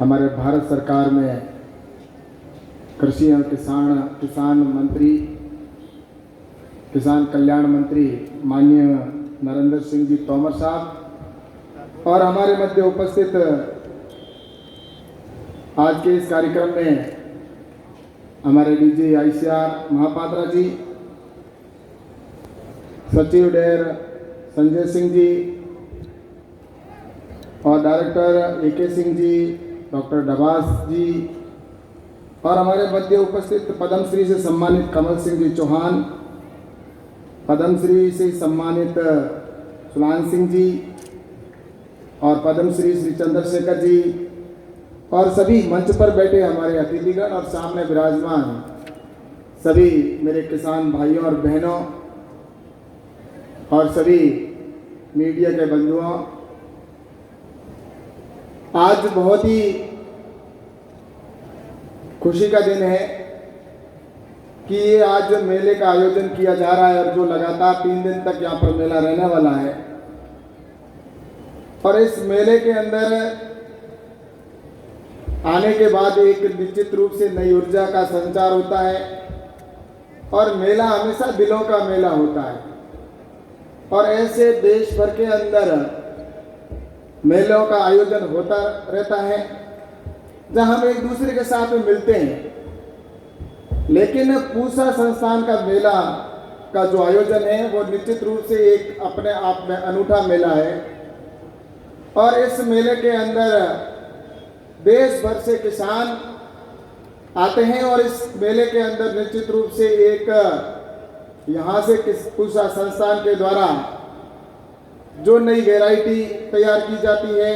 हमारे भारत सरकार में कृषि और किसान मंत्री, किसान कल्याण मंत्री माननीय नरेंद्र सिंह जी तोमर साहब और हमारे मध्य उपस्थित आज के इस कार्यक्रम में हमारे डीजी ICR महापात्रा जी, सचिव डेर संजय सिंह जी और director AK Singh ji, doctor Dabas जी और हमारे मध्य उपस्थित पद्मश्री से सम्मानित कमल सिंह जी चौहान, पद्मश्री से सम्मानित सुलान सिंह जी और पद्मश्री श्री चंद्रशेखर जी और सभी मंच पर बैठे हमारे अतिथिगण और सामने विराजमान सभी मेरे किसान भाइयों और बहनों और सभी मीडिया के बंधुओं, आज बहुत ही खुशी का दिन है कि ये आज मेले का आयोजन किया जा रहा है और जो लगातार 3 दिन तक यहाँ पर मेला रहने वाला है। और इस मेले के अंदर आने के बाद एक निश्चित रूप से नई ऊर्जा का संचार होता है और मेला हमेशा दिलों का मेला होता है। और ऐसे देश भर के अंदर मेलों का आयोजन होता रहता है जहां हम एक दूसरे के साथ में मिलते हैं, लेकिन पूसा संस्थान का मेला का जो आयोजन है वो निश्चित रूप से एक अपने आप में अनूठा मेला है। और इस मेले के अंदर देश भर से किसान आते हैं और इस मेले के अंदर निश्चित रूप से एक यहाँ से पूसा संस्थान के द्वारा जो नई वैरायटी तैयार की जाती है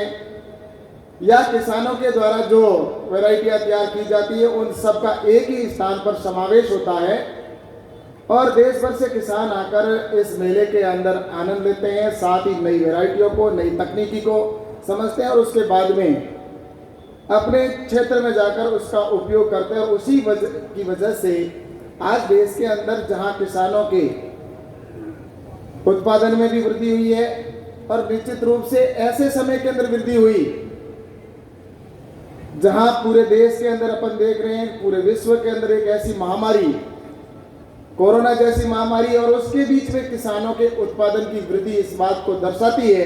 या किसानों के द्वारा जो वैरायटियाँ तैयार की जाती है उन सब का एक ही स्थान पर समावेश होता है और देश भर से किसान आकर इस मेले के अंदर आनंद लेते हैं, साथ ही नई वैरायटियों को, नई तकनीकी को समझते हैं और उसके बाद में अपने क्षेत्र में जाकर उसका उपयोग करते हैं। और उसी की वजह से आज देश के अंदर जहां किसानों के उत्पादन में भी वृद्धि हुई है और निश्चित रूप से ऐसे समय के अंदर वृद्धि हुई जहां पूरे देश के अंदर अपन देख रहे हैं, पूरे विश्व के अंदर एक ऐसी महामारी, कोरोना जैसी महामारी, और उसके बीच में किसानों के उत्पादन की वृद्धि इस बात को दर्शाती है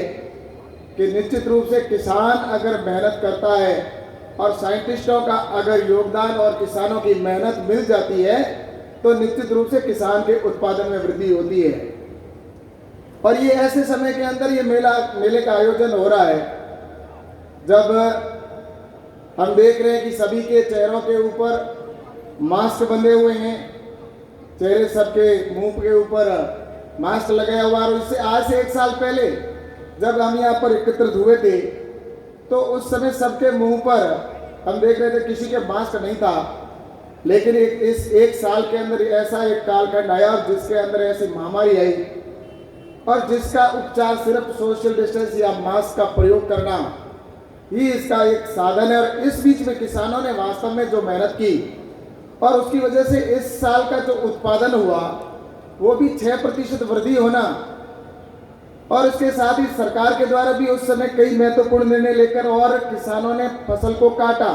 कि निश्चित रूप से किसान अगर मेहनत करता है और साइंटिस्टों का अगर योगदान और किसानों की मेहनत मिल जाती है तो निश्चित रूप से किसान के उत्पादन में वृद्धि होती है। और ये ऐसे समय के अंदर ये मेले का आयोजन हो रहा है जब हम देख रहे हैं कि सभी के चेहरों के ऊपर मास्क बंधे हुए हैं, चेहरे सबके मुंह के ऊपर मास्क लगाया हुआ। और इससे आज से 1 साल पहले जब हम यहाँ पर एकत्रित हुए थे तो उस समय सबके मुंह पर हम देख रहे थे किसी के मास्क नहीं था, लेकिन इस 1 साल के अंदर ऐसा एक कालखंड आया जिसके अंदर ऐसी महामारी आई और जिसका उपचार सिर्फ सोशल डिस्टेंस या मास्क का प्रयोग करना ही इसका एक साधन है। और इस बीच में किसानों ने वास्तव में जो मेहनत की और उसकी वजह से इस साल का जो उत्पादन हुआ वो भी 6% वृद्धि होना, और इसके साथ ही सरकार के द्वारा भी उस समय कई महत्वपूर्ण निर्णय लेकर और किसानों ने फसल को काटा।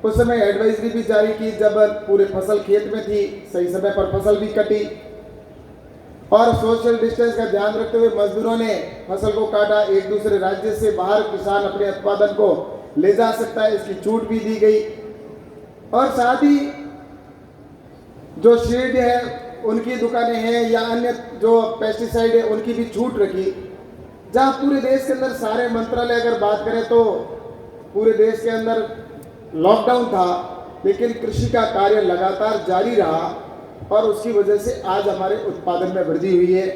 उस समय एडवाइजरी भी जारी की जब पूरे फसल खेत में थी, सही समय पर फसल भी कटी और सोशल डिस्टेंस का ध्यान रखते हुए मजदूरों ने फसल को काटा। एक दूसरे राज्य से बाहर किसान अपने उत्पादन को ले जा सकता है, इसकी छूट भी दी गई। और साथ ही जो शेड है उनकी दुकानें हैं या अन्य जो पेस्टिसाइड है उनकी भी छूट रखी। जहां पूरे देश के अंदर सारे मंत्रालय अगर बात करें तो पूरे देश के अंदर लॉकडाउन था, लेकिन कृषि का कार्य लगातार जारी रहा और उसकी वजह से आज हमारे उत्पादन में वृद्धि हुई है।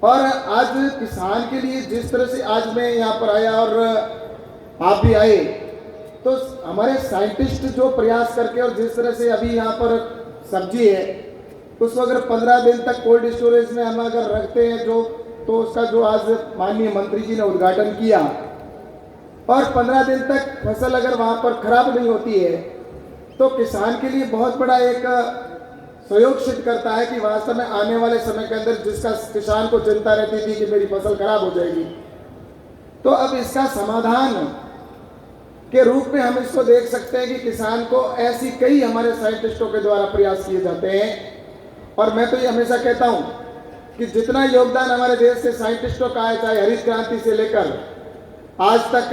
और आज किसान के लिए जिस तरह से आज मैं यहाँ पर आया और आप भी आए, तो हमारे साइंटिस्ट जो प्रयास करके और जिस तरह से अभी यहाँ पर सब्जी है उसको अगर 15 दिन तक कोल्ड स्टोरेज में हम अगर रखते हैं तो उसका जो आज माननीय मंत्री जी ने उद्घाटन किया और 15 दिन तक फसल अगर वहाँ पर खराब नहीं होती है तो किसान के लिए बहुत बड़ा एक सहयोग सिद्ध करता है कि वास्तव में आने वाले समय के अंदर जिसका किसान को चिंता रहती थी कि मेरी फसल खराब हो जाएगी, तो अब इसका समाधान के रूप में हम इसको देख सकते हैं कि किसान को ऐसी कई हमारे साइंटिस्टों के द्वारा प्रयास किए जाते हैं। और मैं तो ये हमेशा कहता हूं कि जितना योगदान हमारे देश के साइंटिस्टों का है, चाहे हरित क्रांति से लेकर आज तक,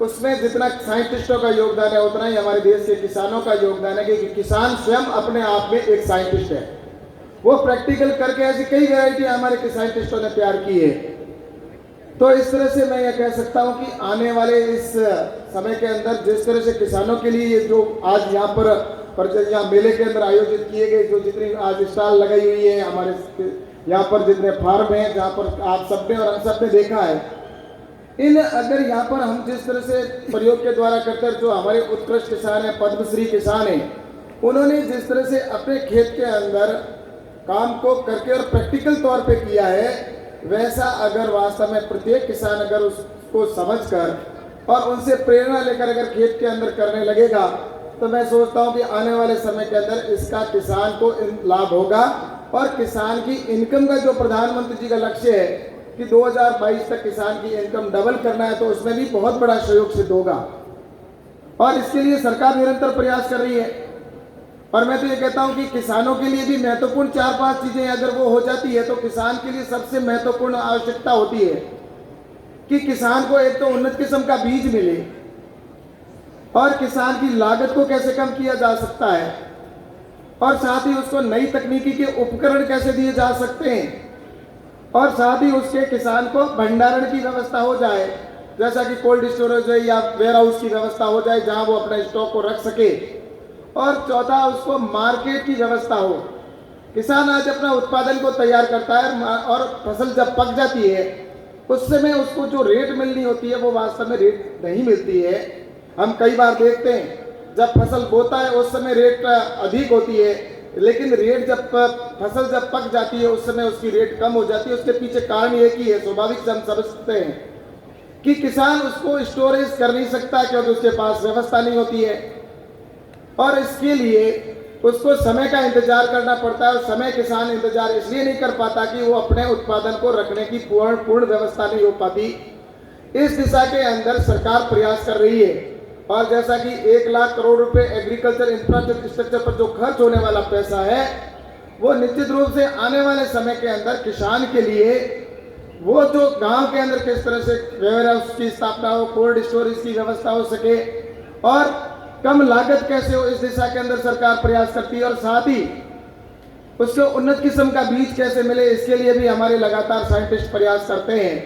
उसमें जितना साइंटिस्टों का योगदान है उतना ही हमारे देश के किसानों का योगदान है, क्योंकि किसान स्वयं अपने आप में एक साइंटिस्ट है। वो प्रैक्टिकल करके ऐसी कई वैरायटी हमारे साइंटिस्टों ने तैयार की है। तो इस तरह से मैं ये कह सकता हूं कि आने वाले इस समय के अंदर जिस तरह से किसानों के लिए ये जो आज यहाँ पर यहाँ मेले के अंदर आयोजित किए गए, जो जितनी आज स्टॉल लगाई हुई है हमारे यहाँ पर, जितने फार्म हैं जहाँ पर आप सबने और हम सब ने देखा है, इन अगर यहाँ पर हम जिस तरह से प्रयोग के द्वारा करते हैं, जो हमारे उत्कृष्ट किसान हैं, पद्मश्री किसान हैं, उन्होंने जिस तरह से अपने खेत के अंदर काम को करके और प्रैक्टिकल तौर पे किया है, वैसा अगर वास्तव में प्रत्येक किसान अगर उसको समझकर और उनसे प्रेरणा लेकर अगर खेत के अंदर करने लगेगा, तो मैं सोचता हूँ कि आने वाले समय के अंदर इसका किसान को लाभ होगा। और किसान की इनकम का जो प्रधानमंत्री जी का लक्ष्य है कि 2022 तक किसान की इनकम डबल करना है, तो उसमें भी बहुत बड़ा सहयोग सिद्ध होगा। और इसके लिए सरकार निरंतर प्रयास कर रही है। और मैं तो ये कहता हूं कि किसानों के लिए भी महत्वपूर्ण 4-5 चीजें अगर वो हो जाती है, तो किसान के लिए सबसे महत्वपूर्ण आवश्यकता होती है कि किसान को एक तो उन्नत किस्म का बीज मिले, और किसान की लागत को कैसे कम किया जा सकता है, और साथ ही उसको नई तकनीकी के उपकरण कैसे दिए जा सकते हैं, और साथ ही उसके किसान को भंडारण की व्यवस्था हो जाए, जैसा कि कोल्ड स्टोरेज है या वेयर हाउस की व्यवस्था हो जाए जहां वो अपने स्टॉक को रख सके। और चौथा, उसको मार्केट की व्यवस्था हो। किसान आज अपना उत्पादन को तैयार करता है और फसल जब पक जाती है उस समय उसको जो रेट मिलनी होती है वो वास्तव में रेट नहीं मिलती है। हम कई बार देखते हैं जब फसल बोता है उस समय रेट अधिक होती है, लेकिन रेट जब फसल जब पक जाती है उस समय उसकी रेट कम हो जाती है। उसके पीछे कारण एक ही है, स्वाभाविक से हम समझते हैं कि किसान उसको स्टोरेज कर नहीं सकता क्योंकि उसके पास व्यवस्था नहीं होती है, और इसके लिए उसको समय का इंतजार करना पड़ता है। और समय किसान इंतजार इसलिए नहीं कर पाता कि वो अपने उत्पादन को रखने की पूर्ण व्यवस्था नहीं हो पाती। इस दिशा के अंदर सरकार प्रयास कर रही है, और जैसा कि 1 लाख करोड़ रुपए एग्रीकल्चर इंफ्रास्ट्रक्चर पर जो खर्च होने वाला पैसा है, वो निश्चित रूप से आने वाले समय के अंदर किसान के लिए वो जो गांव के अंदर किस तरह से वेयर हाउस की स्थापना हो, कोल्ड स्टोरेज की व्यवस्था हो सके, और कम लागत कैसे हो, इस दिशा के अंदर सरकार प्रयास करती है। और साथ ही उसको उन्नत किस्म का बीज कैसे मिले, इसके लिए भी हमारे लगातार साइंटिस्ट प्रयास करते हैं।